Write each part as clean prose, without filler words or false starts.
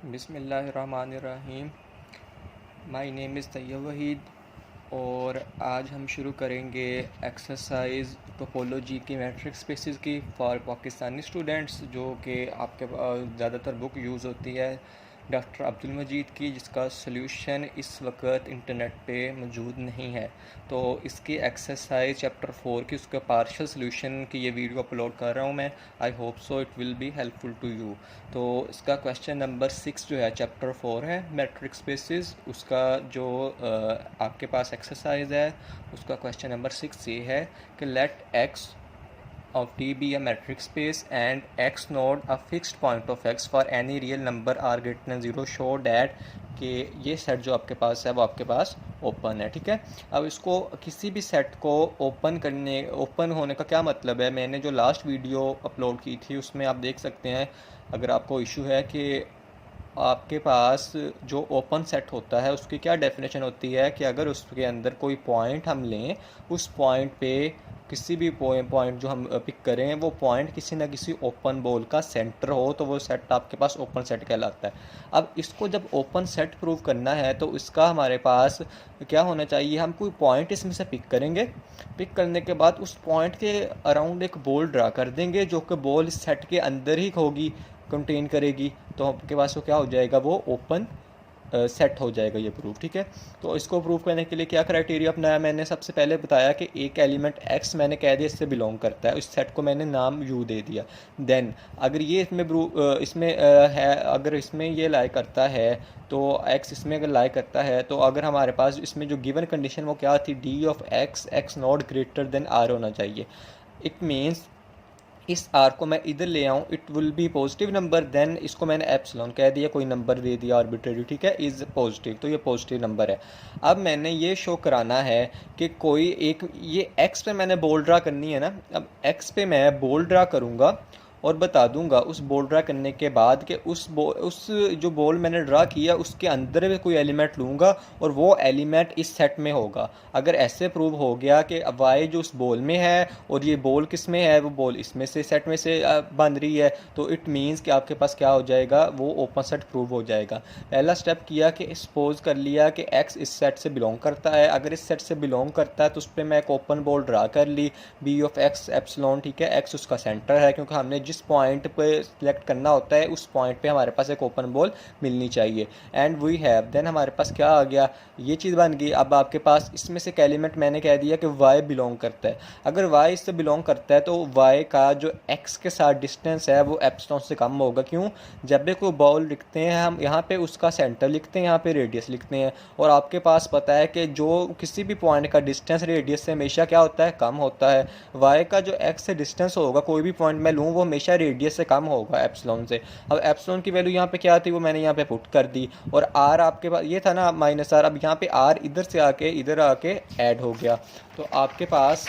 बिस्मिल्लाहिर्रहमानिर्रहीम। My name is Tayyab Waheed और आज हम शुरू करेंगे एक्सरसाइज टोपोलॉजी की मैट्रिक्स स्पेसेस की फॉर पाकिस्तानी स्टूडेंट्स, जो कि आपके ज़्यादातर बुक यूज़ होती है डॉक्टर अब्दुल मजीद की, जिसका सल्यूशन इस वक्त इंटरनेट पे मौजूद नहीं है। तो इसकी एक्सरसाइज चैप्टर 4 की उसका पार्शियल सल्यूशन की ये वीडियो अपलोड कर रहा हूँ मैं। I hope so it will be helpful to you. तो इसका क्वेश्चन नंबर 6 जो है चैप्टर 4 है मैट्रिक्स स्पेसेस, उसका जो आपके पास एक्सरसाइज है उसका क्वेश्चन नंबर 6 ये है कि let X of T be a metric space and x node a fixed point of x for any real number r greater than 0 show that कि ये सेट जो आपके पास है वो आपके पास ओपन है। ठीक है, अब इसको किसी भी सेट को ओपन होने का क्या मतलब है, मैंने जो लास्ट वीडियो अपलोड की थी उसमें आप देख सकते हैं। अगर आपको इशू है कि आपके पास जो ओपन सेट होता है उसकी क्या डेफिनेशन होती है कि अगर उसके अंदर कोई पॉइंट हम लें, उस पॉइंट पे किसी भी पॉइंट जो हम पिक करें वो पॉइंट किसी ना किसी ओपन बॉल का सेंटर हो, तो वो सेट आपके पास ओपन सेट कहलाता है। अब इसको जब ओपन सेट प्रूव करना है तो इसका हमारे पास क्या होना चाहिए, हम कोई पॉइंट इसमें से पिक करेंगे। पिक करने के बाद उस पॉइंट के अराउंड एक बॉल ड्रा कर देंगे, जो कि बॉल इस सेट के अंदर ही होगी, कंटेन करेगी। तो आपके पास वो क्या हो जाएगा, वो ओपन सेट हो जाएगा ये प्रूफ। ठीक है, तो इसको प्रूव करने के लिए क्या क्राइटेरिया अपनाया, मैंने सबसे पहले बताया कि एक एलिमेंट x मैंने कह दिया इससे बिलोंग करता है, इस सेट को मैंने नाम u दे दिया। देन अगर ये अगर इसमें ये लाई करता है तो x इसमें अगर लाई करता है तो अगर हमारे पास इसमें जो गिवन कंडीशन वो क्या थी, d of x not greater than r होना चाहिए। इट मीन्स इस आर को मैं इधर ले आऊँ, it will be positive number. Then इसको मैंने एप्सिलॉन कह दिया, कोई नंबर दे दिया आर्बिट्रेरी। ठीक है, इज़ पॉजिटिव, तो ये पॉजिटिव नंबर है। अब मैंने ये शो कराना है कि कोई एक ये एक्स पे मैंने बॉल ड्रा करनी है ना। अब एक्स पे मैं बॉल ड्रा करूँगा और बता दूंगा उस बॉल ड्रा करने के बाद कि उस जो बॉल मैंने ड्रा किया उसके अंदर भी कोई एलिमेंट लूँगा और वो एलिमेंट इस सेट में होगा। अगर ऐसे प्रूव हो गया कि वाई जो उस बॉल में है और ये बॉल किस में है, वो बॉल इसमें से सेट में से बन रही है, तो इट मीन्स कि आपके पास क्या हो जाएगा, वो ओपन सेट प्रूव हो जाएगा। पहला स्टेप किया कि सपोज कर लिया कि एक्स इस सेट से बिलोंग करता है। अगर इस सेट से बिलोंग करता है तो उस पर मैं एक ओपन बॉल ड्रा कर ली, बी ऑफ एक्स एप्सिलॉन। ठीक है, एक्स उसका सेंटर है क्योंकि हमने जिस पॉइंट पे सिलेक्ट करना होता है उस पॉइंट पे हमारे पास एक ओपन बॉल मिलनी चाहिए। एंड वी हैव, देन हमारे पास क्या आ गया, ये चीज़ बन गई। अब आपके पास इसमें से एलिमेंट मैंने कह दिया कि y बिलोंग करता है। अगर y इससे बिलोंग करता है तो y का जो x के साथ डिस्टेंस है वो एप्सिलॉन से कम होगा। क्यों, जब भी कोई बॉल लिखते हैं हम यहाँ पे उसका सेंटर लिखते हैं, यहाँ पे रेडियस लिखते हैं। और आपके पास पता है कि जो किसी भी पॉइंट का डिस्टेंस रेडियस से हमेशा क्या होता है, कम होता है। y का जो x से डिस्टेंस होगा, कोई भी पॉइंट मैं लूँ, वो हमेशा रेडियस से कम होगा एप्सिलॉन से। अब एप्सिलॉन की वैल्यू यहाँ पे क्या थी, वो मैंने यहाँ पे पुट कर दी। और r आपके पास ये था ना -r, अब यहाँ पे r इधर से आके इधर आके ऐड हो गया। तो आपके पास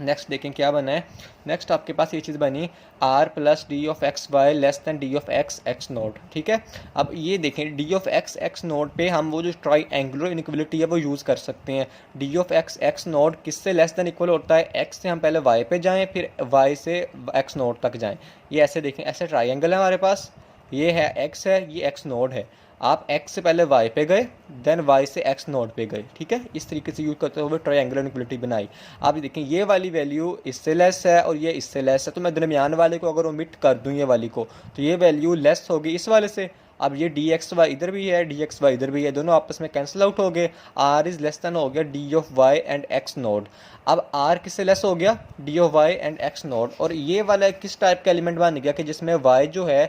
नेक्स्ट देखें क्या बना है। नेक्स्ट आपके पास ये चीज़ बनी, r plus D of x Y less than D of X naught. ठीक है, अब ये देखें डी ऑफ एक्स नोट पे हम वो जो ट्राई एंगुलर इनइक्वलिटी है वो यूज़ कर सकते हैं। डी ऑफ एक्स नोट किससे लेस दैन इक्वल होता है, x से हम पहले y पे जाएँ फिर y से x नोट तक जाएँ। ये ऐसे देखें, ऐसे ट्राइंगल है हमारे पास, ये है x है, ये x नोड है। आप x से पहले y पे गए, देन y से x नोड पे गए। ठीक है, इस तरीके से यूज़ करते हुए ट्रायंगुलर इनइक्वलिटी बनाई। आप देखें ये वाली वैल्यू इससे लेस है और ये इससे लेस है, तो मैं दरमियान वाले को अगर ओमिट कर दूँ ये वाली को, तो ये वैल्यू लेस होगी इस वाले से। अब ये डी एक्स वाई इधर भी है, डी एक्स वाई इधर भी है, दोनों आपस में कैंसिल आउट हो गए। आर इज़ लेस दैन हो गया D of Y and X naught. अब आर किससे लेस हो गया, D of Y and X naught. और ये वाला किस टाइप का एलिमेंट बन गया कि जिसमें वाई जो है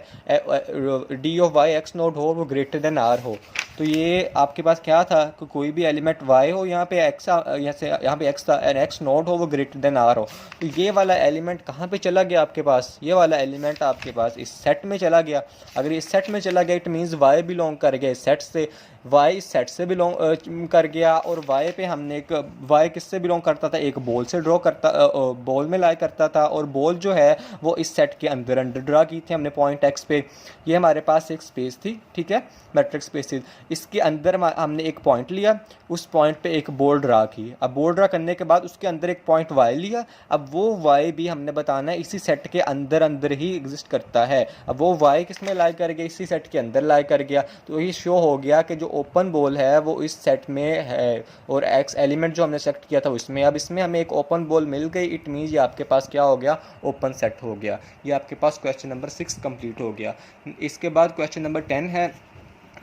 D of Y X naught हो वो ग्रेटर देन आर हो। तो ये आपके पास क्या था कि कोई भी एलिमेंट y हो, यहाँ पे x यहाँ पे x था एंड x नोट हो वो ग्रेटर देन r हो। तो ये वाला एलिमेंट कहाँ पे चला गया आपके पास, ये वाला एलिमेंट आपके पास इस सेट में चला गया। अगर इस सेट में चला गया इट मीन्स y बिलोंग कर गया इस सेट से, y इस सेट से बिलोंग कर गया। और y पे हमने एक y किससे बिलोंग करता था, एक बॉल से बॉल में लाई करता था, और बॉल जो है वो इस सेट के अंदर ड्रा की थी हमने पॉइंट x पे। ये हमारे पास एक स्पेस थी। ठीक है, मैट्रिक्स स्पेसिस। इसके अंदर हमने एक पॉइंट लिया, उस पॉइंट पे एक बोर्ड ड्रा की। अब बोर्ड ड्रा करने के बाद उसके अंदर एक पॉइंट वाई लिया। अब वो वाई भी हमने बताना है इसी सेट के अंदर अंदर ही एग्जिस्ट करता है। अब वो वाई किस में लाई कर गया, इसी सेट के अंदर लाई कर गया। तो ये शो हो गया कि जो ओपन बॉल है वो इस सेट में है और एक्स एलिमेंट जो हमने सेलेक्ट किया था उसमें। अब इसमें हमें एक ओपन बॉल मिल गई, इट मीन्स ये आपके पास क्या हो गया, ओपन सेट हो गया। ये आपके पास क्वेश्चन नंबर 6 कंप्लीट हो गया। इसके बाद क्वेश्चन नंबर 10 है,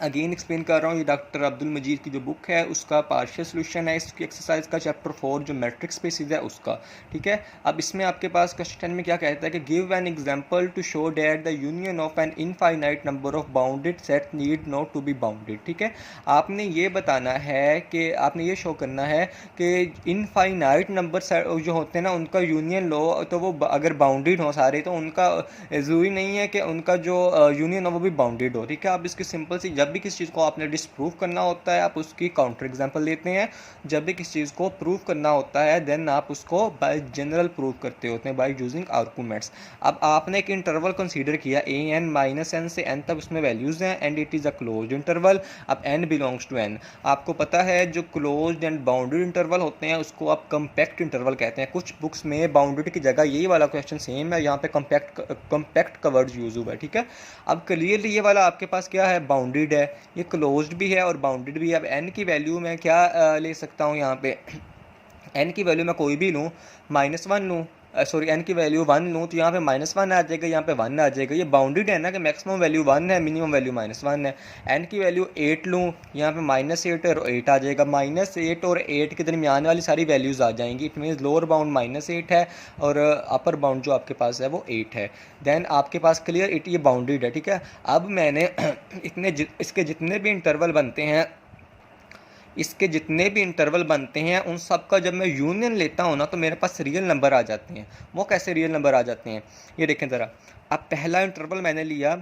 अगेन एक्सप्लेन कर रहा हूँ, ये डॉक्टर अब्दुल मजीद की जो बुक है उसका पार्शियल सोल्यूशन है इसकी एक्सरसाइज का, चैप्टर 4 जो मैट्रिक स्पेसिस है उसका। ठीक है, अब इसमें आपके पास क्वेश्चन में क्या कहता है कि give an example to show that the union of an infinite number of bounded set need not to be bounded. ठीक है, आपने ये बताना है कि आपने ये शो करना है कि इनफाइनाइट नंबर जो होते हैं ना उनका यूनियन लो, तो वो अगर बाउंडेड हो सारे तो उनका ज़रूरी नहीं है कि उनका जो यूनियन हो वो भी बाउंडेड हो। ठीक है, आप इसकी सिंपल सी, जब भी किसी चीज़ को आपने डिसप्रूव करना होता है आप उसकी काउंटर एग्जांपल लेते हैं। जब भी किसी चीज़ को प्रूव करना होता है देन आप उसको बाय जनरल प्रूव करते होते हैं बाय यूजिंग आर्गूमेंट्स। अब आपने एक इंटरवल कंसीडर किया ए एन माइनस एन से एन तक उसमें वैल्यूज़ हैं and it is a closed interval. अब एन बिलोंग्स टू एन। आपको पता है जो क्लोज्ड एंड बाउंडेड इंटरवल होते हैं उसको आप कंपैक्ट इंटरवल कहते हैं। कुछ बुक्स में बाउंडेड की जगह यही वाला क्वेश्चन सेम है, यहाँ पे कंपैक्ट का वर्ड यूज़ हुआ है। ठीक है, अब क्लियरली ये वाला आपके पास क्या है, बाउंडेड है, ये क्लोज्ड भी है और बाउंडेड भी है। अब एन की वैल्यू मैं क्या ले सकता हूँ यहाँ पे, एन की वैल्यू मैं कोई भी लूँ, -1 लूँ, सॉरी एन की वैल्यू 1 लूँ तो यहाँ पे -1 आ जाएगा, यहाँ पे 1 आ जाएगा। ये बाउंडेड है ना कि मैक्सिमम वैल्यू 1 है, मिनिमम वैल्यू -1 है। एन की वैल्यू 8 लूँ, यहाँ पे -8 और 8 आ जाएगा। -8 और 8 के दरमियान वाली सारी वैल्यूज़ आ जाएंगी। इट मीन्स लोअर बाउंड -8 है और अपर बाउंड जो आपके पास है वो 8 है। देन आपके पास क्लियर इट ये बाउंडेड है। ठीक है, अब मैंने इसके जितने भी इंटरवल बनते हैं, इसके जितने भी इंटरवल बनते हैं उन सब का जब मैं यूनियन लेता हूँ ना तो मेरे पास रियल नंबर आ जाते हैं। वो कैसे रियल नंबर आ जाते हैं, ये देखें ज़रा। अब पहला इंटरवल मैंने लिया,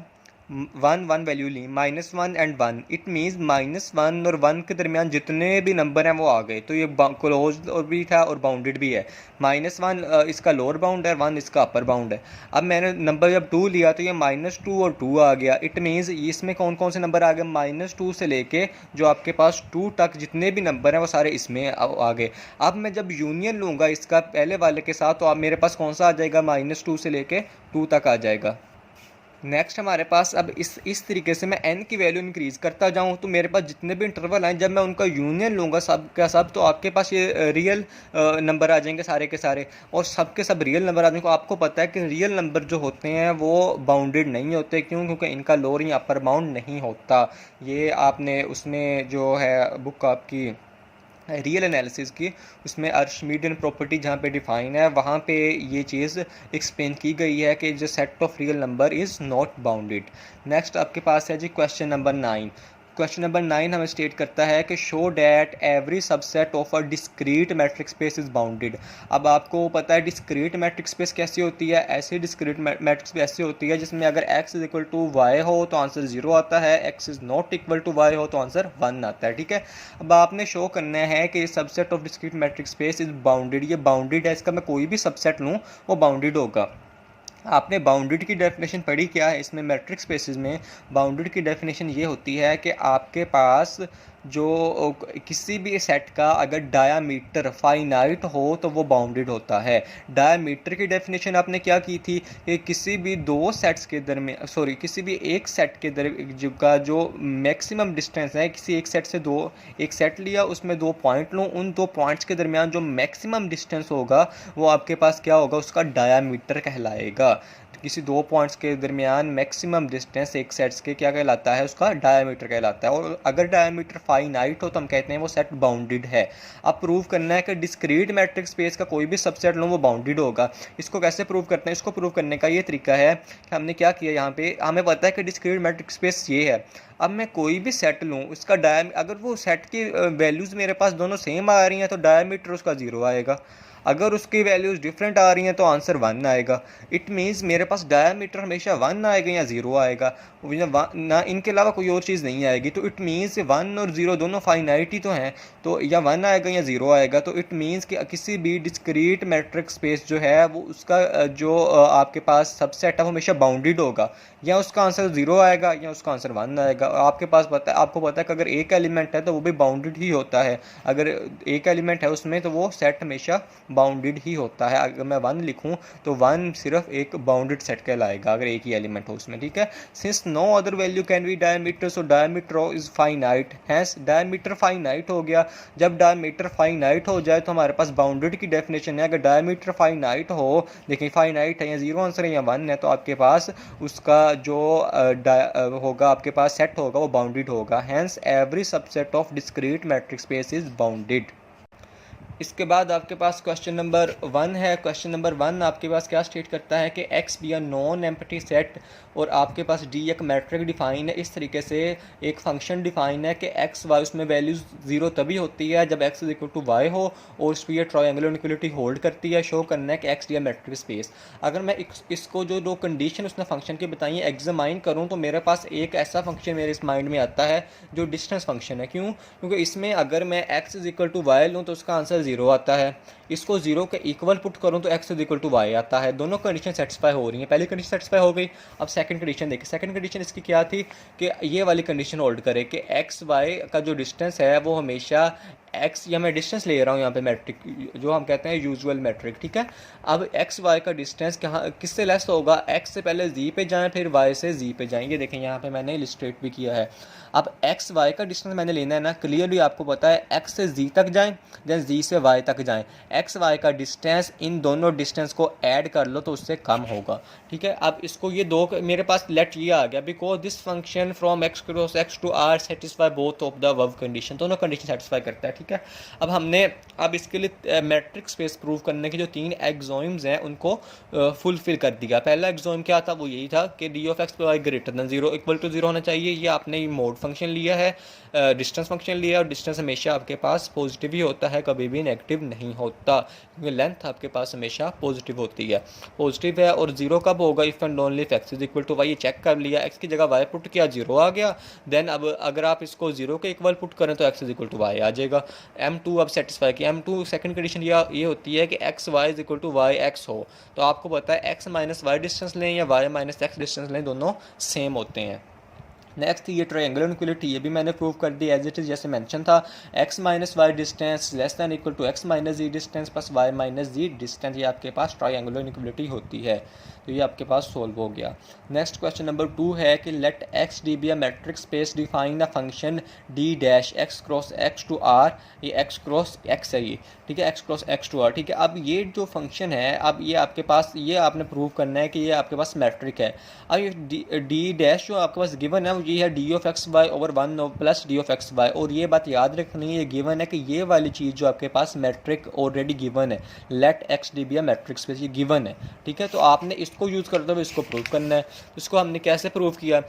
1 वैल्यू ली, -1 एंड 1, इट मीन्स -1 और 1 के दरमियान जितने भी नंबर हैं वो आ गए। तो ये क्लोज और भी था और बाउंडेड भी है। -1 इसका लोअर बाउंड है, 1 इसका अपर बाउंड है। अब मैंने नंबर जब 2 लिया तो ये -2 और 2 आ गया। इट मीन्स इसमें कौन कौन से नंबर आ गए, -2 से लेके जो आपके पास 2 तक जितने भी नंबर हैं वो सारे इसमें आ गए। अब मैं जब यूनियन लूँगा इसका पहले वाले के साथ तो आप मेरे पास कौन सा आ जाएगा, -2 से लेके 2 तक आ जाएगा। नेक्स्ट हमारे पास अब इस तरीके से मैं n की वैल्यू इंक्रीज़ करता जाऊँ तो मेरे पास जितने भी इंटरवल आए जब मैं उनका यूनियन लूँगा सब का सब, तो आपके पास ये रियल नंबर आ जाएंगे सारे के सारे, और सब के सब रियल नंबर आ जाएंगे। आपको पता है कि रियल नंबर जो होते हैं वो बाउंडेड नहीं होते, क्यों, क्योंकि इनका लोअर या अपर बाउंड नहीं होता। ये आपने उसमें जो है बुक आपकी रियल एनालिसिस की, उसमें आर्शिमीडियन प्रॉपर्टी जहाँ पे डिफाइन है वहाँ पे ये चीज़ एक्सप्लेन की गई है कि जो set of real number is not bounded. Next आपके पास है जी क्वेश्चन नंबर 9। क्वेश्चन नंबर 9 हमें स्टेट करता है कि show that every subset of a discrete metric space is bounded. अब आपको पता है डिस्क्रीट मैट्रिक स्पेस कैसी होती है, ऐसी डिस्क्रीट मैट्रिक स्पेस ऐसी होती है जिसमें अगर x is equal to Y हो तो आंसर 0 आता है, x is not equal to Y हो तो आंसर 1 आता है। ठीक है, अब आपने शो करना है कि subset of discrete metric space is bounded. ये बाउंडेड है, इसका मैं कोई भी सबसेट लूँ वो बाउंडेड होगा। आपने बाउंडेड की डेफिनेशन पढ़ी क्या है, इसमें मैट्रिक स्पेसेस में बाउंडेड की डेफिनेशन ये होती है कि आपके पास जो किसी भी सेट का अगर डायामीटर फाइनाइट हो तो वो बाउंडेड होता है। डायामीटर की डेफिनेशन आपने क्या की थी कि किसी भी दो सेट्स के दरमियान, सॉरी किसी भी एक सेट के का जो मैक्सिमम डिस्टेंस है, किसी एक सेट से एक सेट लिया उसमें 2 पॉइंट लूँ, उन 2 पॉइंट्स के दरमियान जो मैक्सिमम डिस्टेंस होगा वो आपके पास क्या होगा, उसका डायामीटर कहलाएगा। किसी 2 पॉइंट्स के दरमियान मैक्सिमम डिस्टेंस एक सेट्स के क्या कहलाता है, उसका डायामीटर कहलाता है। और अगर डायामीटर फाइनाइट हो तो हम कहते हैं वो सेट बाउंडेड है। अब प्रूव करना है कि डिस्क्रीट मैट्रिक स्पेस का कोई भी सबसेट लो वो बाउंडेड होगा। इसको कैसे प्रूव करते हैं, इसको प्रूव करने का ये तरीका है कि हमने क्या किया, यहाँ पे हमें पता है कि डिस्क्रीट मैट्रिक स्पेस ये है। अब मैं कोई भी सेट लूँ उसका अगर वो सेट की वैल्यूज़ मेरे पास दोनों सेम आ रही हैं तो डायामीटर उसका 0 आएगा। अगर उसकी वैल्यूज़ डिफरेंट आ रही हैं तो आंसर 1 आएगा। इट मीन्स मेरे पास डायमीटर हमेशा 1 आएगा या 0 आएगा, ना इनके अलावा कोई और चीज़ नहीं आएगी। तो इट मीन्स 1 और 0 दोनों फाइनाइट ही तो हैं, तो या 1 आएगा या 0 आएगा। तो इट मीन्स कि किसी भी डिस्क्रीट मैट्रिक स्पेस जो है वो उसका जो आपके पास सबसेट है वो हमेशा बाउंडेड होगा, या उसका आंसर 0 आएगा या उसका आंसर 1 आएगा। आपको पता है कि अगर एक एलिमेंट है तो वो भी बाउंडेड ही होता है, अगर एक एलिमेंट है उसमें तो वो सेट हमेशा बाउंडेड ही होता है। अगर मैं 1 लिखूं तो 1 सिर्फ एक बाउंडेड सेट कहलाएगा अगर एक ही एलिमेंट हो उसमें, ठीक है। Since no other value can be diameter, so diameter is finite, hence diameter finite हो गया। जब डायमीटर फाइनाइट हो जाए तो हमारे पास बाउंडेड की डेफिनेशन है। अगर डायमीटर फाइनाइट हो, देखिए फाइनाइट है या 0 आंसर है या 1 है, तो आपके पास उसका जो होगा आपके पास सेट होगा वो बाउंडेड होगा। Hence every subset of discrete metric space is bounded. इसके बाद आपके पास क्वेश्चन नंबर 1 है। क्वेश्चन नंबर 1 आपके पास क्या स्टेट करता है कि x be a non empty set और आपके पास डी एक मैट्रिक डिफाइन है। इस तरीके से एक फंक्शन डिफाइन है कि एक्स वाई उसमें वैल्यूज़ 0 तभी होती है जब x is equal to Y हो और उस पर यह ट्रायंगुलर इनइक्वालिटी होल्ड करती है। शो करना है कि एक्स डी मैट्रिक स्पेस। अगर मैं इसको जो दो कंडीशन उसने फंक्शन की बताई है एग्जामाइन करूँ तो मेरे पास एक ऐसा फंक्शन मेरे इस माइंड में आता है जो डिस्टेंस फंक्शन है। क्यों? क्योंकि इसमें अगर मैं X is equal to Y लूँ तो उसका आंसर 0 आता है, इसको 0 के इक्वल पुट करूं तो x is equal to Y आता है। दोनों कंडीशन सेटिस्फाई हो रही हैं। पहली कंडीशन सेटिस्फाई हो गई। अब सेकंड कंडीशन देखिए। सेकंड कंडीशन इसकी क्या थी कि ये वाली कंडीशन होल्ड करे कि x y का जो डिस्टेंस है वो हमेशा x, या मैं डिस्टेंस ले रहा हूँ यहाँ पे मैट्रिक जो हम कहते हैं यूजुअल मैट्रिक, ठीक है। अब एक्स वाई का डिस्टेंस किससे लेस होगा? x से पहले z पे जाएं फिर y से z पे जाएंगे। देखें यहाँ पे मैंने इलिस्ट्रेट भी किया है। अब एक्स वाई का डिस्टेंस मैंने लेना है ना, क्लियरली आपको पता है x से z तक जाएं देन z से y तक जाएं। एक्स वाई का डिस्टेंस इन दोनों डिस्टेंस को ऐड कर लो तो उससे कम होगा, ठीक है। अब इसको ये दो मेरे पास लेट ये आ गया because this function from x cross x to r satisfy both of the above condition, दोनों कंडीशन सेटिस्फाई करता है, ठीक है। अब इसके लिए मैट्रिक स्पेस प्रूव करने के जो 3 एक्सोइम्स हैं उनको फुलफिल कर दिया। पहला एक्सोइम क्या था? वो यही था कि d of x y greater than 0 equal to 0 होना चाहिए। ये आपने मोड फंक्शन लिया है, डिस्टेंस फंक्शन लिया है, और डिस्टेंस हमेशा आपके पास पॉजिटिव ही होता है, कभी भी नेगेटिव नहीं होता, क्योंकि लेंथ आपके पास हमेशा पॉजिटिव होती है। पॉजिटिव है और 0 कब होगा? If and only if x is equal to y. ये चेक कर लिया, एक्स की जगह वाई पुट किया 0 आ गया। देन अब अगर आप इसको 0 के इक्वल पुट करें तो x is equal to y आ जाएगा। M2 अब सेटिस्फाई किया। M2 सेकंड कंडीशन ये होती है कि x y is equal to y x हो। तो आपको पता है एक्स माइनस वाई डिस्टेंस लें या वाई माइनस एक्स डिस्टेंस लें, दोनों सेम होते हैं। नेक्स्ट ये ट्रायंगुलर इनइक्वालिटी, ये भी मैंने प्रूव कर दी एज इट इज़ जैसे मेंशन था। X minus y distance less than equal to x minus g distance plus y minus g distance, ये आपके पास ट्रायंगुलर इनइक्वालिटी होती है। तो ये आपके पास सोल्व हो गया। नेक्स्ट क्वेश्चन नंबर 2 है कि let x d be a metric space define a function d dash x cross x to r. ये एक्स क्रॉस एक्स है ये, ठीक है, x cross x to r, ठीक है। अब ये जो फंक्शन है, अब ये आपके पास ये आपने प्रूव करना है कि ये आपके पास मैट्रिक है। अब ये डी डैश जो आपके पास गिवन है ये है D of x y over 1 plus D of x y. और ये बात याद रखनी है, ये गिवन है कि ये वाली चीज़ जो आपके पास मैट्रिक ऑलरेडी गिवन है, let x d be a metric space, ये गिवन है, ठीक है। तो आपने इसको यूज़ करते हुए इसको प्रूव करना है। इसको हमने कैसे प्रूव किया?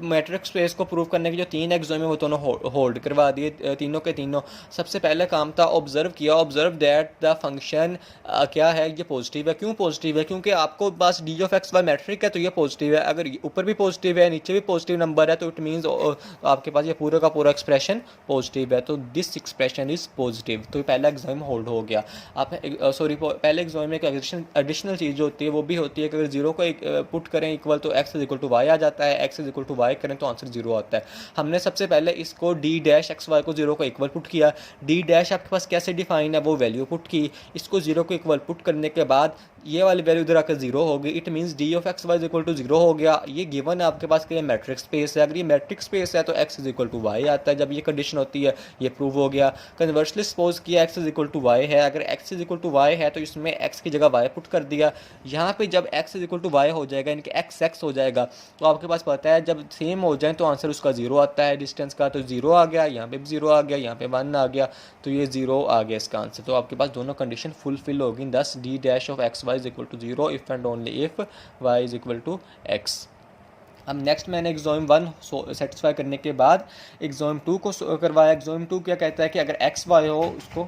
मैट्रिक स्पेस को प्रूव करने के जो 3 एग्जाम है वो दोनों होल्ड करवा दिए, तीनों के तीनों। सबसे पहले काम था ऑब्जर्व किया, ऑब्जर्व दैट द फंक्शन क्या है, ये पॉजिटिव है। क्यों पॉजिटिव है? क्योंकि आपको पास d of x y metric है तो ये पॉजिटिव है। अगर ऊपर भी पॉजिटिव है नीचे भी पॉजिटिव नंबर है तो इट मीन्स आपके पास ये पूरा का पूरा एक्सप्रेशन पॉजिटिव है, तो दिस एक्सप्रेशन इज पॉजिटिव। तो पहला एग्जाम होल्ड हो गया। आप पहले एग्जाम में एक एडिशनल चीज़ जो होती है वो भी होती है कि अगर 0 को पुट करें इक्वल तो x is equal to y आ जाता है, x is equal to y करें तो आंसर 0 आता है। हमने सबसे पहले इसको डी डैश एक्स वाई को 0 को इक्वल पुट किया। डी डैश आपके पास कैसे डिफाइन है वो वैल्यू पुट की, इसको 0 को इक्वल पुट करने के बाद ये वाली वैल्यू इधर आकर 0 हो गई। It means d of x y is equal to 0 हो गया। ये गिवन है आपके पास कि ये मैट्रिक स्पेस है। अगर ये मैट्रिक स्पेस है तो x is equal to Y आता है। जब ये कंडीशन होती है ये प्रूव हो गया। कन्वर्सली सपोज किया x is equal to y है। अगर x is equal to y है तो इसमें एक्स की जगह वाई पुट कर दिया। यहाँ पे जब x is equal to Y हो जाएगा, इनके एक्स एक्स हो जाएगा, तो आपके पास पता है जब सेम हो जाए तो आंसर उसका 0 आता है डिस्टेंस का। तो 0 आ गया, यहाँ पे भी 0 आ गया, यहाँ पे 1 आ गया, तो ये 0 आ गया इसका आंसर। तो आपके पास दोनों कंडीशन फुलफिल होगी। Thus d dash of x y is equal to 0 if and only if y is equal to x. अब नेक्स्ट मैंने एग्जाम 1 सेटिस्फाई करने के बाद एग्जाम 2 को करवाया। एग्जाम 2 क्या कहता है कि अगर एक्स वाई हो उसको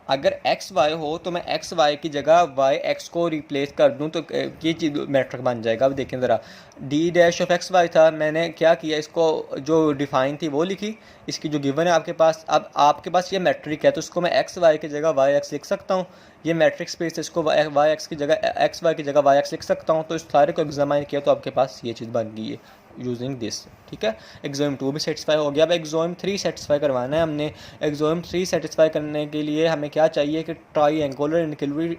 अगर एक्स वाई हो तो मैं एक्स वाई की जगह वाई एक्स को रिप्लेस कर दूं तो ये चीज़ मैट्रिक बन जाएगा। अब देखें ज़रा, d dash of x y था, मैंने क्या किया, इसको जो डिफाइन थी वो लिखी, इसकी जो गिवन है आपके पास। अब आपके पास ये मैट्रिक है तो इसको मैं एक्स वाई की जगह वाई एक्स लिख सकता हूँ। ये मैट्रिक स्पेस है, इसको वाई एक्स की जगह एक्स वाई की जगह वाई एक्स लिख सकता हूँ। तो इस सारे को एग्जामाइन किया तो आपके पास ये चीज़ बन गई है यूजिंग दिस। ठीक है, एग्जाम 2 भी सेटिस्फाई हो गया। अब एग्जाम 3 सेटिस्फाई करवाना है हमने। एग्जाम 3 सेटिस्फाई करने के लिए हमें क्या चाहिए कि ट्राईएंगुलर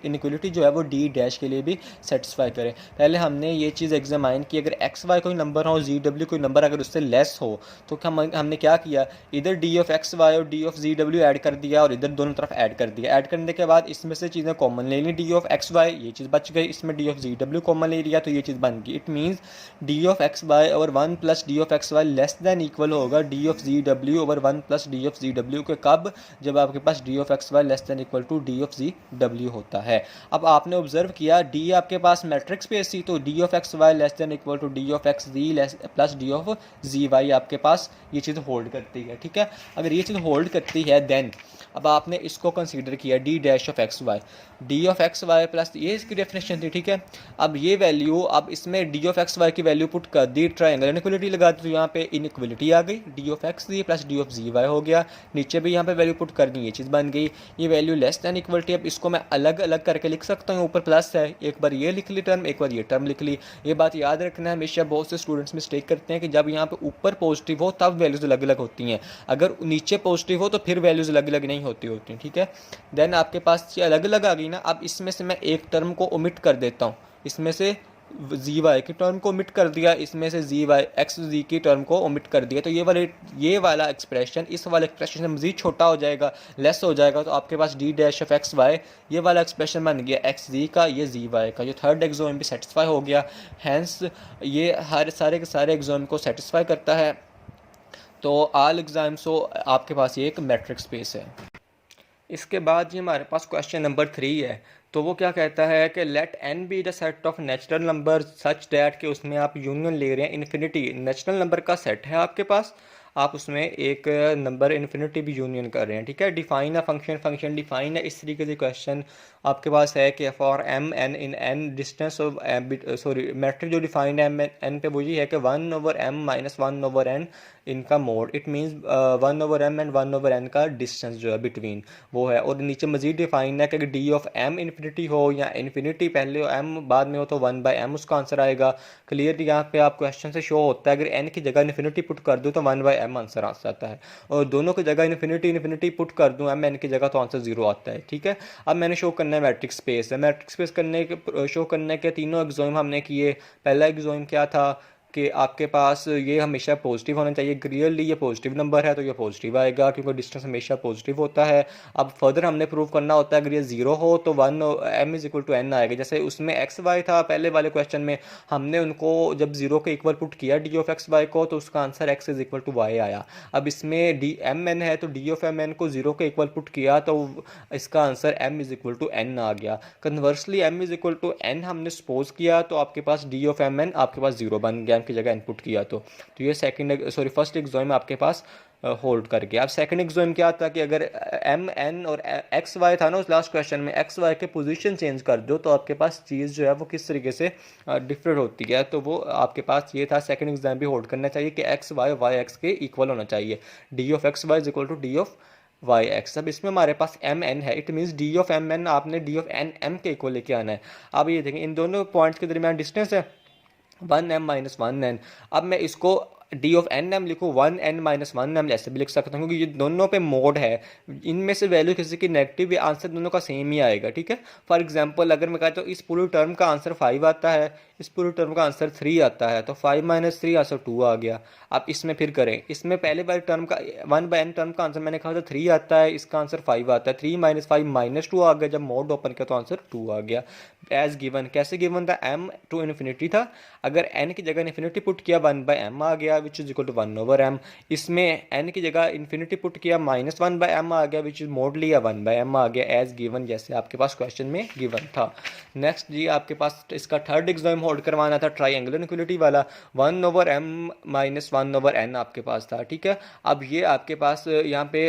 इनइक्वलिटी जो है वो डी डैश के लिए भी सेटिस्फाई करे। पहले हमने ये चीज़ एग्जामाइन की, अगर एक्स वाई कोई नंबर हो, जी डब्ल्यू कोई नंबर अगर उससे लेस हो तो हमने क्या किया, इधर डी ऑफ एक्स वाई और d of g W add कर दिया और इधर दोनों तरफ ऐड कर दिया। ऐड करने के बाद इसमें से चीज़ें कॉमन ले ली, डी ऑफ एक्स वाई ये चीज़ बच गई, इसमें डी ऑफ जी डब्ल्यू कॉमन ले लिया तो ये चीज़ बन गई। It means d of x y over 1 plus D of x Y less than equal होगा डी ऑफ जी डब्ल्यू over 1 plus D of g डब्ल्यू के। कब? जब आपके पास d of x Y less than equal to d of g W होता है। अब आपने ऑब्जर्व किया डी आपके पास मैट्रिक स्पेस थी तो d of x Y less than equal to d of x g plus D of g y आपके पास ये चीज़ होल्ड करती है। ठीक है, अगर ये चीज़ होल्ड करती है देन अब आपने इसको कंसीडर किया d dash of x y, d of x y plus ये इसकी डेफिनेशन थी। ठीक है, अब ये वैल्यू, अब इसमें डी ऑफ एक्स वाई की वैल्यू पुट कर दी, ट्रायंगल इनइक्वलिटी लगा दी तो यहाँ पे इनइक्वलिटी आ गई, डी ऑफ एक्स दी plus D of g y हो गया। नीचे भी यहाँ पे वैल्यू पुट करनी, ये चीज़ बन गई। ये वैल्यू लेस दैन इक्वलिटी, अब इसको मैं अलग अलग करके लिख सकता हूँ, ऊपर प्लस है, एक बार ये लिख ली टर्म, एक बार ये टर्म लिख ली। ये बात याद रखना है, हमेशा बहुत से स्टूडेंट्स मिस्टेक करते हैं कि जब यहाँ पे ऊपर पॉजिटिव हो तब वैल्यूज़ अलग अलग होती हैं, अगर नीचे पॉजिटिव हो तो फिर वैल्यूज़ अलग अलग नहीं होती। ठीक है, देन आपके पास ये अलग अलग आ गई ना। अब इसमें से मैं एक टर्म को ओमिट कर देता हूँ, इसमें से जी वाई की टर्म को ओमिट कर दिया, इसमें से जी वाई एक्स जी की टर्म को ओमिट कर दिया, तो ये वाला एक्सप्रेशन इस वाले एक्सप्रेशन से मज़ीद छोटा हो जाएगा, लेस हो जाएगा। तो आपके पास d dash of x y ये वाला एक्सप्रेशन बन गया एक्स जी का, ये जी वाई का। जो थर्ड एग्जाम भी सेटिस्फाई हो गया, हैंस ये हर सारे के सारे एग्जाम को सेटिस्फाई करता है। तो ऑल एग्जाम्स हो आपके पास ये एक मैट्रिक स्पेस है। इसके बाद जी हमारे पास क्वेश्चन नंबर 3 है। तो वो क्या कहता है कि let n be the set of natural number such that कि उसमें आप यूनियन ले रहे हैं इन्फिनिटी, नेचुरल नंबर का सेट है आपके पास, आप उसमें एक नंबर इन्फिनिटी भी यूनियन कर रहे हैं। ठीक है, define a function, function define है। इस तरीके से क्वेश्चन आपके पास है कि for m n in n distance of sorry metric जो डिफाइंड है एन पे वो ये है कि 1 over m minus 1 over n इनका mod, it means 1 over m and 1 over n का डिस्टेंस जो है बिटवीन वो है। और नीचे मजीद डिफाइन है कि डी ऑफ एम इन्फिनिटी हो या इन्फिनिटी पहले हो एम बाद में हो तो 1 बाई एम उसका आंसर आएगा। क्लियर, यहाँ पे आप क्वेश्चन से शो होता है अगर एन की जगह इन्फिनिटी पुट कर दूँ तो 1 बाई एम आंसर आ जाता है, और दोनों की जगह इन्फिनिटी पुट कर दूँ एम एन की जगह तो आंसर 0 आता है। ठीक है, अब मैंने शो करना है मैट्रिक स्पेस है। मैट्रिक स्पेस करने के शो करने के तीनों एग्जाम हमने किए। पहला एग्जाम क्या था कि आपके पास ये हमेशा पॉजिटिव होना चाहिए, क्लियरली ये पॉजिटिव नंबर है तो ये पॉजिटिव आएगा क्योंकि डिस्टेंस हमेशा पॉजिटिव होता है। अब फर्दर हमने प्रूव करना होता है अगर ये 0 हो तो 1 m is equal to n आएगा। जैसे उसमें एक्स वाई था पहले वाले क्वेश्चन में, हमने उनको जब 0 के इक्वल पुट किया डी ऑफ एक्स वाई को तो उसका answer x is equal to y आया। अब इसमें डी एम एन है तो डी ऑफ एम एन को 0 के इक्वल पुट किया तो इसका answer m is equal to n आ गया। Conversely m is equal to n हमने सपोज किया तो आपके पास डी ऑफ एम एन आपके पास 0 बन गया, एम की जगह इनपुट किया तो ये फर्स्ट एग्जाम आपके पास होल्ड कर गया। अब सेकंड एग्जाम क्या था कि अगर एम एन और एक्स वाई था ना उस लास्ट क्वेश्चन में, एक्स वाई के पोजीशन चेंज कर दो तो आपके पास चीज़ जो है वो किस तरीके से डिफरेंट होती है। तो वो आपके पास ये था सेकंड एग्जाम भी होल्ड करना चाहिए कि एक्स वाई वाई एक्स के इक्वल होना चाहिए, d of x y is equal to d of Y x. अब इसमें हमारे पास एम एन है, it means d of m n आपने डी ऑफ एन एम के इक्वल लेके आना है। अब ये देखें इन दोनों पॉइंट्स के दरमियान डिस्टेंस है 1 एम माइनस 1 एन। अब मैं इसको डी ऑफ एन एम लिखूँ 1 एन माइनस 1 एम ऐसे भी लिख सकता हूँ क्योंकि ये दोनों पे मोड है, इनमें से वैल्यू किसी की नेगेटिव या आंसर दोनों का सेम ही आएगा। ठीक है, फॉर एग्जांपल अगर मैं कहता हूँ इस पूरी टर्म का आंसर 5 आता है, इस पूरी टर्म का आंसर 3 आता है तो 5 माइनस 3 आंसर 2 आ गया। आप इसमें फिर करें, इसमें पहले वाली टर्म का 1 बाई एन टर्म का आंसर मैंने कहा था 3 आता है, इसका आंसर 5 आता है, 3 माइनस 5 माइनस 2 आ गया, जब मोड ओपन किया तो आंसर 2 आ गया। एज गिवन, कैसे गिवन था, एम टू इन्फिनिटी था, अगर एन की जगह इन्फिनिटी पुट किया 1 बाई एम आ गया which is equal to 1 over m. इसमें एन की जगह इन्फिनिटी पुट किया माइनस 1 बाई एम आ गया विच इज मोड लिया 1 बाई एम आ गया एज गिवन, जैसे आपके पास क्वेश्चन में गिवन था। नेक्स्ट जी आपके पास इसका थर्ड एग्जाम होल्ड करवाना था ट्राइंगुलर इक्वलिटी वाला, 1 over m minus 1 over n आपके पास था। ठीक है, अब ये आपके पास यहाँ पे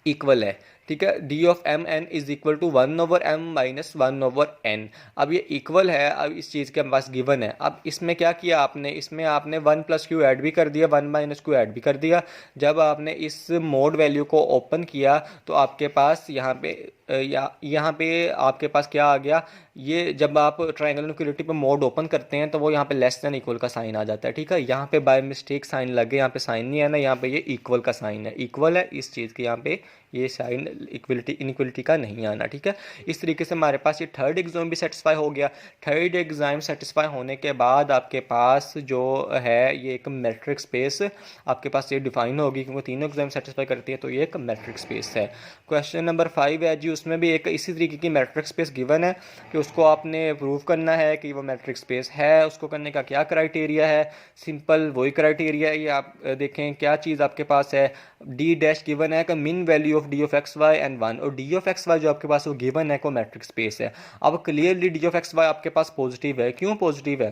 इक्वल है, ठीक है, D of m n is equal to 1/m-1/n। अब ये इक्वल है, अब इस चीज़ के पास गिवन है। अब इसमें क्या किया आपने, इसमें आपने 1 + q ऐड भी कर दिया, 1 - q ऐड भी कर दिया। जब आपने इस मोड वैल्यू को ओपन किया तो आपके पास यहाँ पे यहाँ पे आपके पास क्या आ गया, ये जब आप ट्रायंगल इनइक्वालिटी पे मोड ओपन करते हैं तो वो यहाँ पे लेस देन इक्वल का साइन आ जाता है। ठीक है, यहाँ पे बाय मिस्टेक साइन लगे, यहाँ पे साइन नहीं है ना, यहाँ पे ये इक्वल का साइन है, इक्वल है इस चीज़ के, यहाँ पे ये साइन इक्वलिटी इनइक्वलिटी का नहीं आना। ठीक है, इस तरीके से हमारे पास ये थर्ड एग्जाम भी सेटिस्फाई हो गया। थर्ड एग्जाम सेटिस्फाई होने के बाद आपके पास जो है ये एक मैट्रिक्स स्पेस आपके पास ये डिफाइन होगी, क्योंकि तीनों एग्जाम सेटिस्फाई करती है, तो ये एक मैट्रिक्स स्पेस है। क्वेश्चन नंबर 5 है जी, उसमें भी एक इसी तरीके की मैट्रिक्स स्पेस गिवन है कि उसको आपने प्रूव करना है कि वो मैट्रिक्स स्पेस है। उसको करने का क्या क्राइटेरिया है, सिंपल वही क्राइटेरिया है। ये आप देखें क्या चीज़ आपके पास है, डी डैश गिवन है कि min value of d of x y and 1, और डी ऑफ एक्स वाई जो आपके पास वो गिवन है को मैट्रिक्स स्पेस है। अब clearly d of x y आपके पास पॉजिटिव है। क्यों पॉजिटिव है,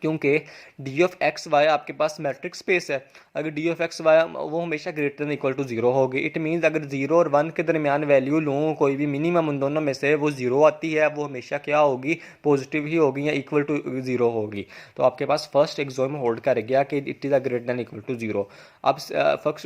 क्योंकि डी ऑफ एक्स वाई आपके पास मैट्रिक्स स्पेस है। अगर डी ऑफ एक्स वाई वो हमेशा ग्रेटर देन इक्वल टू 0 होगी। इट मीन्स अगर 0 और 1 के दरमियान वैल्यू लूँ, कोई भी मिनिमम उन दोनों में से वो 0 आती है, वो हमेशा क्या होगी, पॉजिटिव ही होगी या इक्वल टू 0 होगी। तो आपके पास फर्स्ट एग्जाम होल्ड कर गया कि it is a greater than equal to 0। अब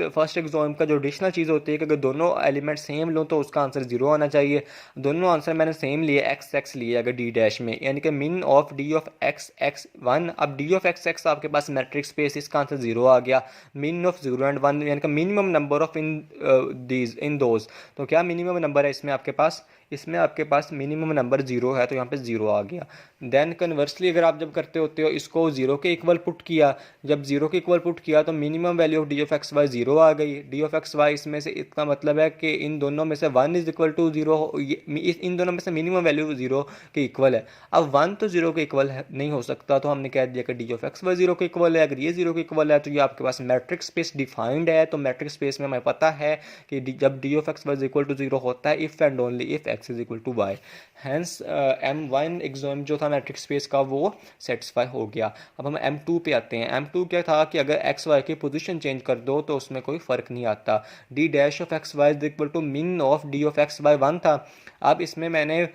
फर्स्ट एग्जाम का जो एडिशनल चीज़ होती है कि अगर दोनों एलिमेंट सेम लूँ तो उसका आंसर 0 आना चाहिए। दोनों आंसर मैंने सेम लिए, एक्स एक्स लिए अगर डी डैश में, यानी कि मिन of d of x x 1। अब डी ऑफ एक्स एक्स आपके पास मैट्रिक्स स्पेस, इसका आंसर 0 आ गया। मिन ऑफ 0 एंड 1 यानी कि minimum number of in those. तो क्या मिनिमम नंबर है इसमें आपके पास, इसमें आपके पास मिनिमम नंबर 0 है, तो यहाँ पे 0 आ गया। देन कन्वर्सली अगर आप जब करते होते हो इसको 0 के इक्वल पुट किया, जब 0 के इक्वल पुट किया तो minimum value of d of x y 0 आ गई। डी ऑफ एक्स वाई इसमें से, इसका मतलब है कि इन दोनों में से 1 इज इक्वल टू 0, इन दोनों में से मिनिमम वैल्यू 0 के इक्वल है। अब 1 तो 0 के इक्वल नहीं हो सकता, तो हमने कह दिया कि डी ऑफ एक्स वाई 0 के इक्वल है। अगर ये 0 के इक्वल है तो ये आपके पास मैट्रिक्स स्पेस डिफाइंड है। तो मैट्रिक्स स्पेस में हमें पता है कि जब d of x y equal to 0 होता है if and only if x is equal to y. Hence M1 axiom जो था मैट्रिक्स स्पेस का वो सेटिस्फाई हो गया। अब हम M2 पे आते हैं। M2 क्या था कि अगर एक्स वाई की पोजीशन चेंज कर दो तो उसमें कोई फ़र्क नहीं आता। D dash of x y is equal to min of d of x y 1 था। अब इसमें मैंने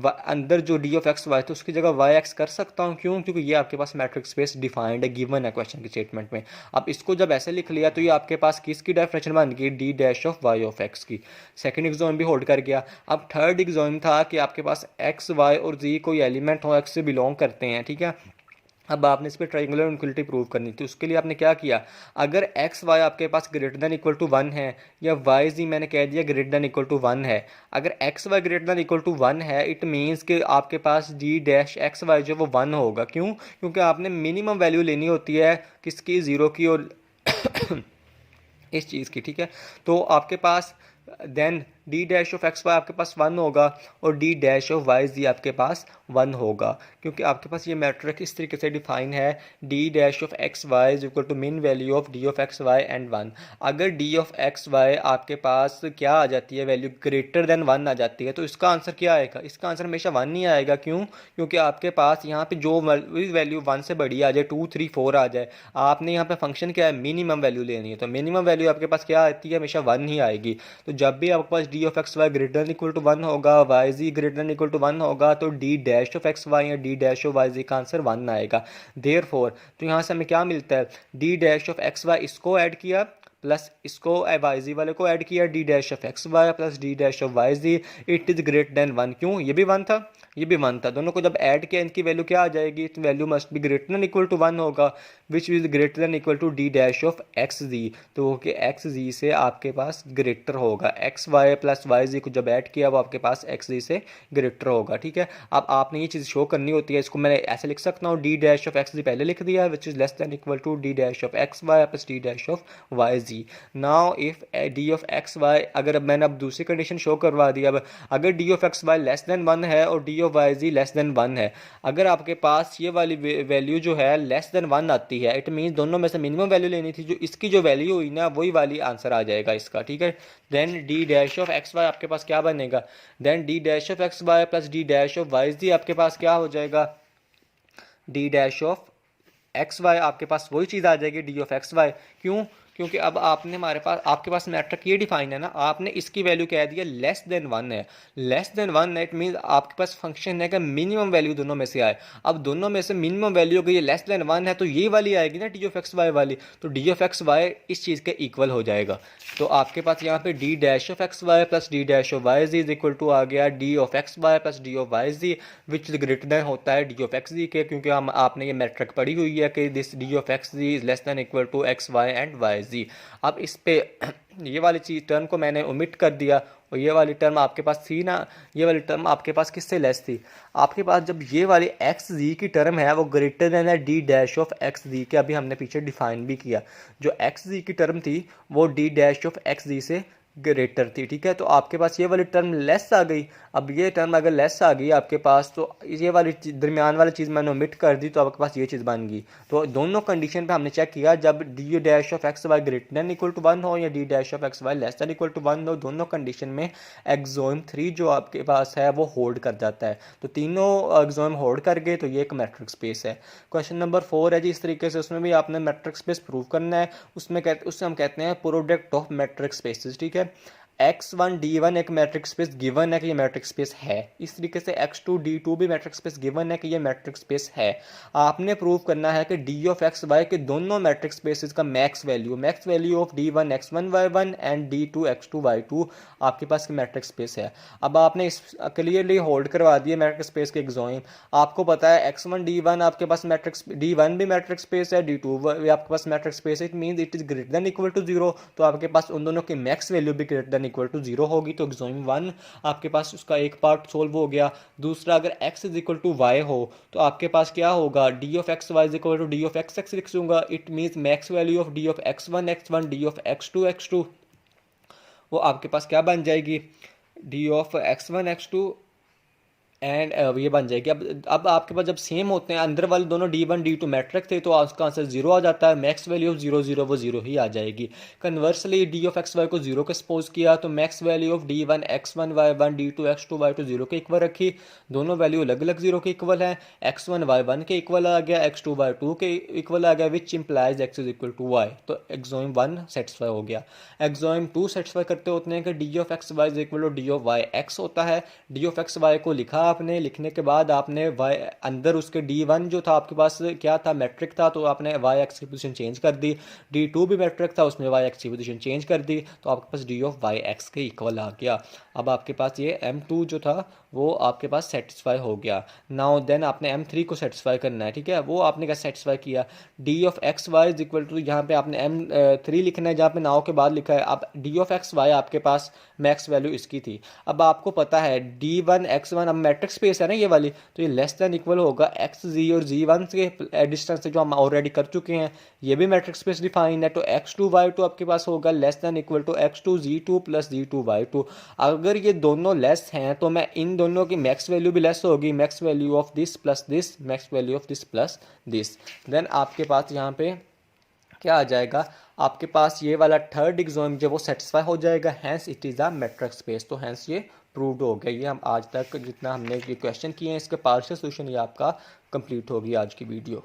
अंदर जो डी ऑफ एक्स वाई तो उसकी जगह वाई एक्स कर सकता हूँ। क्यों, क्योंकि ये आपके पास मैट्रिक्स स्पेस डिफाइंड है, गिवन है क्वेश्चन की स्टेटमेंट में। अब इसको जब ऐसे लिख लिया तो ये आपके पास किसकी डेफिनेशन बन गई, d dash of y of x की। सेकंड एग्जाम भी होल्ड कर गया। अब थर्ड एग्जाम था कि आपके पास एक्स वाई और जी कोई एलिमेंट हो एक्स से बिलोंग करते हैं। ठीक है, अब आपने इस पर ट्राइंगुलर इनक्वलिटी प्रूव करनी थी। उसके लिए आपने क्या किया, अगर एक्स वाई आपके पास ग्रेटर देन इक्वल टू 1 है, या वाई जी मैंने कह दिया ग्रेटर देन इक्वल टू 1 है। अगर x y greater than equal to 1 है इट मीन्स कि आपके पास जी डैश एक्स वाई जो वो 1 होगा। क्यों, क्योंकि आपने मिनिमम वैल्यू लेनी होती है किसकी, 0 की और इस चीज़ की। ठीक है, तो आपके पास then d dash of x y आपके पास 1 होगा और d dash of y g आपके पास 1 होगा, क्योंकि आपके पास ये मैट्रिक्स इस तरीके से डिफाइन है, d dash of x y is equal to min value of d of x y and 1। अगर डी ऑफ एक्स वाई आपके पास क्या आ जाती है, वैल्यू ग्रेटर देन 1 आ जाती है, तो इसका आंसर क्या आएगा, इसका आंसर हमेशा 1 नहीं आएगा। क्यों, क्योंकि आपके पास यहाँ पे जो वैल्यू 1 से बड़ी आ जाए, 2 3 4 आ जाए, आपने यहाँ पे फंक्शन क्या है, मिनिमम वैल्यू लेनी है, तो मिनिमम वैल्यू आपके पास क्या आती है, हमेशा 1 ही आएगी। तो जब भी आपके पास d of x y greater than equal to 1 होगा, y g greater than equal to 1 होगा, तो d dash of x y या d dash of y g का आंसर 1 आएगा। देयरफॉर तो यहाँ से हमें क्या मिलता है, d dash of x y इसको ऐड किया प्लस इसको वाई जी वाले को ऐड किया, d dash of x y plus d dash of y g, it is greater than 1। क्यों, ये भी 1 था, ये भी 1 था, दोनों को जब ऐड किया इनकी वैल्यू क्या आ जाएगी, तो value must be greater than equal to 1 होगा, which is greater than equal to d dash of x g. तो कि एक्स जी से आपके पास ग्रेटर होगा, x y plus y g को जब ऐड किया वो आपके पास एक्स जी से ग्रेटर होगा। ठीक है, अब आपने ये चीज़ शो करनी होती है, इसको मैं ऐसे लिख सकता हूँ, d dash of x g पहले लिख दिया, which is less than equal to d dash of x y plus d dash of y g. Now if d of x y, अगर मैंने अब दूसरी कंडीशन शो करवा दी, अब अगर d of x Y less than 1 है और d of y g less than 1 है, अगर आपके पास ये वाली वैल्यू जो है लेस देन 1 आती है, इट मीन्स दोनों में से मिनिमम वैल्यू लेनी थी, जो इसकी जो वैल्यू हुई ना वही वाली आंसर आ जाएगा इसका। ठीक है, then d dash of x y आपके पास क्या बनेगा, then d dash of x y plus d dash of y g आपके पास क्या हो जाएगा, d dash of x y आपके पास वही चीज़ आ जाएगी डी ऑफ एक्स वाई। क्यों? क्योंकि अब आपने हमारे पास आपके पास मैट्रिक ये डिफाइन है ना, आपने इसकी वैल्यू कह दिया लेस देन वन है। लेस देन वन है इट मीन्स आपके पास फंक्शन है कि मिनिमम वैल्यू दोनों में से आए। अब दोनों में से मिनिमम वैल्यू अगर ये लेस देन वन है तो ये वाली आएगी ना डी ऑफ एक्स वाई वाली, तो डी ऑफ एक्स वाई इस चीज़ के इक्वल हो जाएगा। तो आपके पास यहाँ पे d dash of x y plus d dash of y g is equal to आ गया D of x y plus D of y g, which greater than होता है डी ऑफ एक्स जी के, क्योंकि हम आपने ये मैट्रिक पढ़ी हुई है कि this d of x g is less than equal to x y and y g. अब इस पे ये वाली चीज़ टर्म को मैंने ओमिट कर दिया, और ये वाली टर्म आपके पास थी ना, ये वाली टर्म आपके पास किससे लेस थी? आपके पास जब ये वाली एक्स जी की टर्म है वो ग्रेटर देन है डी डैश ऑफ एक्स जी के, अभी हमने पीछे डिफाइन भी किया। जो एक्स जी की टर्म थी वो D dash of x g से ग्रेटर थी, ठीक है। तो आपके पास ये वाली टर्म लेस आ गई। अब ये टर्म अगर लेस आ गई आपके पास, तो ये वाली दरमियान वाली चीज़ मैंने ओमिट कर दी, तो आपके पास ये चीज़ बन गई। तो दोनों कंडीशन पे हमने चेक किया, जब d dash of x y greater than equal to one हो या d dash of x Y less than equal to one हो, दोनों कंडीशन में एक्सोम 3 जो आपके पास है वो होल्ड कर जाता है। तो तीनों एक्सोम होल्ड कर गए तो ये एक मैट्रिक स्पेस है। क्वेश्चन नंबर 4 है जी इस तरीके से, उसमें भी आपने मैट्रिक स्पेस प्रूव करना है। उससे हम कहते हैं प्रोडक्ट ऑफ मैट्रिक स्पेसेस, ठीक है। x1 d1 एक मैट्रिक स्पेस गिवन है कि ये मैट्रिक स्पेस है। इस तरीके से x2 d2 भी मैट्रिक स्पेस गिवन है कि ये मैट्रिक स्पेस है। आपने प्रूव करना है कि d ऑफ x y के दोनों मैट्रिक स्पेसेस का max value of d1 x1 y1 and d2 x2 y2 आपके पास की मैट्रिक स्पेस है। अब आपने इस क्लियरली होल्ड करवा दिए मैट्रिक स्पेस के एग्जाम। आपको पता है x1 d1 आपके पास मैट्रिक d1 भी मैट्रिक स्पेस है, d2 भी आपके पास मैट्रिक स्पेस है, it means it is greater than equal to 0। तो आपके पास उन दोनों की मैक्स वैल्यू भी ग्रेटर देन इक्वल टू 0 होगी। तो एग्जाम 1 आपके पास उसका एक पार्ट सोल्व हो गया। दूसरा, अगर x is equal to Y हो तो आपके पास क्या होगा, d of x y is equal to d of x x लिख दूंगा। It means max value of d of x1 d of x2 वो आपके पास क्या बन जाएगी, डी ऑफ x1 एंड ये बन जाएगी। अब आपके पास जब सेम होते हैं, अंदर वाले दोनों d1 d2 मैट्रिक थे, तो उसका आंसर 0 आ जाता है। मैक्स वैल्यू ऑफ 0 0 वो 0 ही आ जाएगी। Conversely d of x y को 0 के सपोज किया तो max value of d1 x1 y1 d2 x2 y2 0 के इक्वल रखी। दोनों वैल्यू अलग अलग 0 के इक्वल है। x1 y1 के इक्वल आ गया, x2 y2 के इक्वल आ गया, which implies x is equal to y। तो एग्जाम 1 सेटिस्फाई हो गया। एग्जाम 2 सेटिस्फाई करते होते हैं कि d of x y is equal to d of Y x होता है। डी ऑफ एक्स वाई को लिखा आपने, लिखने के बाद आपने y अंदर उसके d1 जो था आपके पास क्या था, मैट्रिक था, तो आपने y एक्स की पोजीशन चेंज कर दी। d2 भी मैट्रिक था, उसमें y एक्स की पोजीशन चेंज कर दी, तो आपके पास d ऑफ y एक्स के इक्वल आ गया। अब आपके पास ये m2 जो था वो आपके पास सेटिस्फाई हो गया। नाउ देन आपने m3 को सेटिस्फाई करना है, ठीक है। वो आपने क्या सेटिस्फाई किया, d of x y is equal to, यहाँ पे आपने m3 लिखना है जहाँ पे नाउ के बाद लिखा है। अब डी ऑफ एक्स वाई आपके पास मैक्स वैल्यू इसकी थी। अब आपको पता है d1 x1 अब मैट्रिक स्पेस है ना ये वाली, तो ये लेस देन इक्वल होगा xg और g1 के डिस्टेंस से जो हम ऑलरेडी कर चुके हैं। ये भी मैट्रिक स्पेस डिफाइन है, तो x2 y2 आपके पास होगा less than equal to x2 g2 plus g2 y2। अगर ये दोनों लेस हैं तो मैं इन दोनों की मैक्स वैल्यू भी लेस होगी, max value of this plus this, max value of this plus this. Then आपके पास यहाँ पे क्या आ जाएगा, आपके पास ये वाला थर्ड एग्जाम जब वो सेटिस्फाई हो जाएगा, hence it is a metric space. तो हैंस ये प्रूव्ड हो गया। ये हम आज तक जितना हमने ये क्वेश्चन किए हैं इसके पार्शियल सोल्यूशन ये आपका कंप्लीट होगी आज की वीडियो।